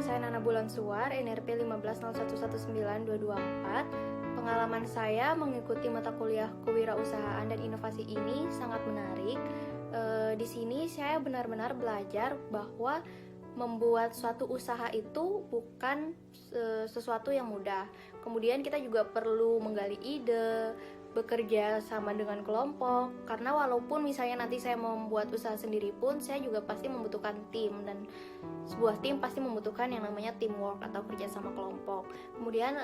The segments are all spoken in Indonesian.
saya Nana Bulan Suar, NRP 150119224. Pengalaman saya mengikuti mata kuliah kewirausahaan dan inovasi ini sangat menarik. Di sini saya benar-benar belajar bahwa membuat suatu usaha itu bukan sesuatu yang mudah. Kemudian kita juga perlu menggali ide, bekerja sama dengan kelompok, karena walaupun misalnya nanti saya membuat usaha sendiri pun saya juga pasti membutuhkan tim, dan sebuah tim pasti membutuhkan yang namanya teamwork atau kerja sama kelompok. Kemudian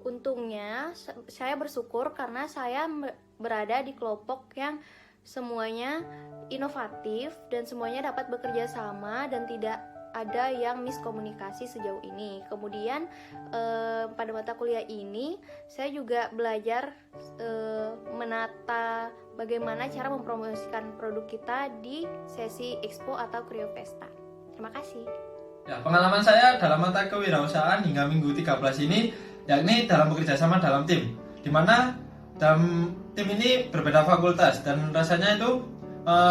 untungnya saya bersyukur karena saya berada di kelompok yang semuanya inovatif dan semuanya dapat bekerja sama dan tidak ada yang miskomunikasi sejauh ini. Kemudian pada mata kuliah ini saya juga belajar menata bagaimana cara mempromosikan produk kita di sesi Expo atau Creo Festa. Terima kasih. Ya, pengalaman saya dalam mata kewirausahaan hingga minggu 13 ini yakni dalam bekerja sama dalam tim, di mana dalam tim ini berbeda fakultas dan rasanya itu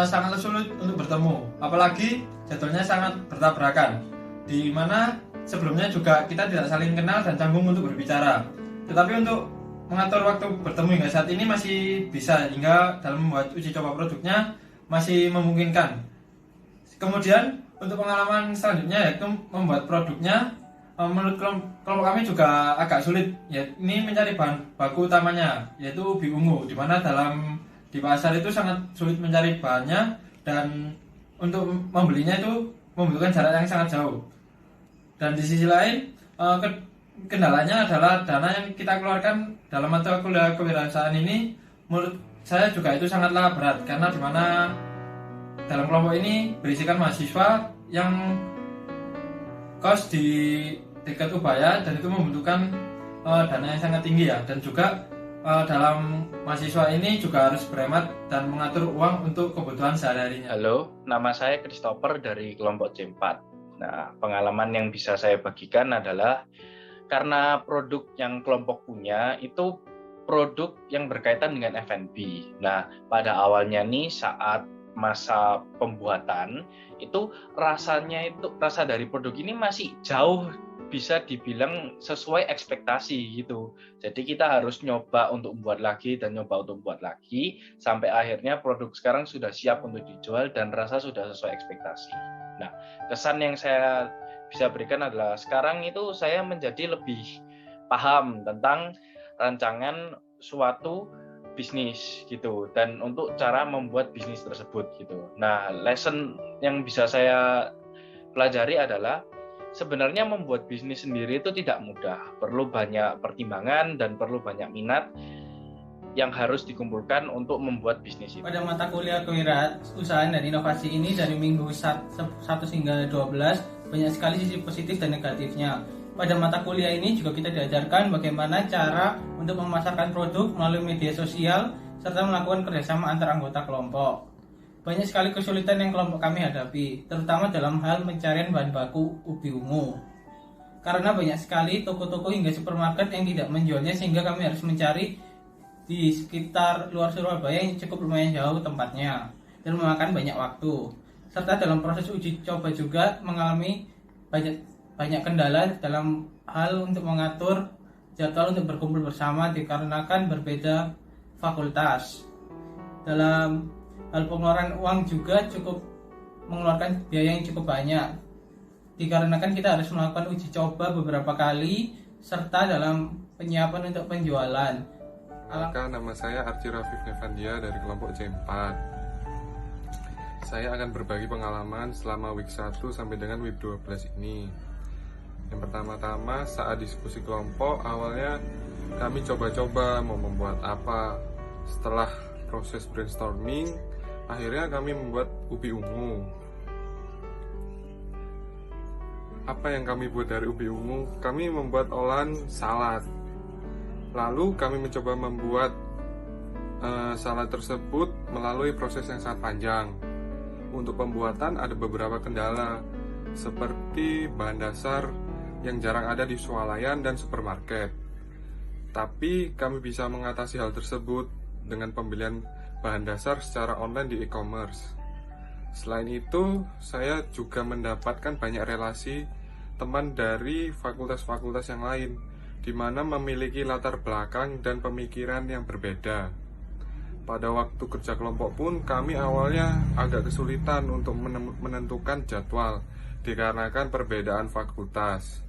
sangat sulit untuk bertemu, apalagi jadwalnya sangat bertabrakan, di mana sebelumnya juga kita tidak saling kenal dan canggung untuk berbicara. Tetapi untuk mengatur waktu bertemu hingga saat ini masih bisa, hingga dalam membuat uji coba produknya masih memungkinkan. Kemudian untuk pengalaman selanjutnya yaitu membuat produknya, menurut kelompok kami juga agak sulit, ini mencari bahan baku utamanya yaitu ubi ungu, di mana di pasar itu sangat sulit mencari bahannya dan untuk membelinya itu membutuhkan jarak yang sangat jauh. Dan di sisi lain kendalanya adalah dana yang kita keluarkan dalam mata kuliah kewirausahaan ini menurut saya juga itu sangatlah berat, karena di mana dalam kelompok ini berisikan mahasiswa yang kos di dekat Ubaya dan itu membutuhkan dana yang sangat tinggi ya, dan juga dalam mahasiswa ini juga harus berhemat dan mengatur uang untuk kebutuhan sehari-harinya. Halo, nama saya Christopher dari kelompok C4. Nah, pengalaman yang bisa saya bagikan adalah karena produk yang kelompok punya itu produk yang berkaitan dengan F&B. Nah, pada awalnya nih saat masa pembuatan itu rasa dari produk ini masih jauh bisa dibilang sesuai ekspektasi gitu. Jadi kita harus nyoba untuk membuat lagi dan nyoba untuk membuat lagi sampai akhirnya produk sekarang sudah siap untuk dijual dan rasa sudah sesuai ekspektasi. Nah, kesan yang saya bisa berikan adalah sekarang itu saya menjadi lebih paham tentang rancangan suatu bisnis gitu dan untuk cara membuat bisnis tersebut gitu. Nah, lesson yang bisa saya pelajari adalah sebenarnya membuat bisnis sendiri itu tidak mudah, perlu banyak pertimbangan dan perlu banyak minat yang harus dikumpulkan untuk membuat bisnis itu. Pada mata kuliah kewirausahaan dan inovasi ini dari minggu 1 hingga 12 banyak sekali sisi positif dan negatifnya. Pada mata kuliah ini juga kita diajarkan bagaimana cara untuk memasarkan produk melalui media sosial serta melakukan kerjasama antar anggota kelompok. Banyak sekali kesulitan yang kelompok kami hadapi, terutama dalam hal pencarian bahan baku ubi ungu. Karena banyak sekali toko-toko hingga supermarket yang tidak menjualnya, sehingga kami harus mencari di sekitar luar Surabaya yang cukup lumayan jauh tempatnya dan memakan banyak waktu. Serta dalam proses uji coba juga mengalami banyak kendala dalam hal untuk mengatur jadwal untuk berkumpul bersama dikarenakan berbeda fakultas. Dalam hal pengeluaran uang juga cukup mengeluarkan biaya yang cukup banyak dikarenakan kita harus melakukan uji coba beberapa kali serta dalam penyiapan untuk penjualan. Maka nama saya Arci Rafif Nevandia dari kelompok C4. Saya akan berbagi pengalaman selama week 1 sampai dengan week 12 ini. Yang pertama-tama saat diskusi kelompok, awalnya kami coba-coba mau membuat apa. Setelah proses brainstorming, akhirnya kami membuat ubi ungu. Apa yang kami buat dari ubi ungu? Kami membuat olahan salad. Lalu kami mencoba membuat salad tersebut melalui proses yang sangat panjang. Untuk pembuatan ada beberapa kendala, seperti bahan dasar yang jarang ada di swalayan dan supermarket. Tapi kami bisa mengatasi hal tersebut dengan pembelian bahan dasar secara online di e-commerce. Selain itu, saya juga mendapatkan banyak relasi teman dari fakultas-fakultas yang lain, di mana memiliki latar belakang dan pemikiran yang berbeda. Pada waktu kerja kelompok pun, kami awalnya agak kesulitan untuk menentukan jadwal, dikarenakan perbedaan fakultas.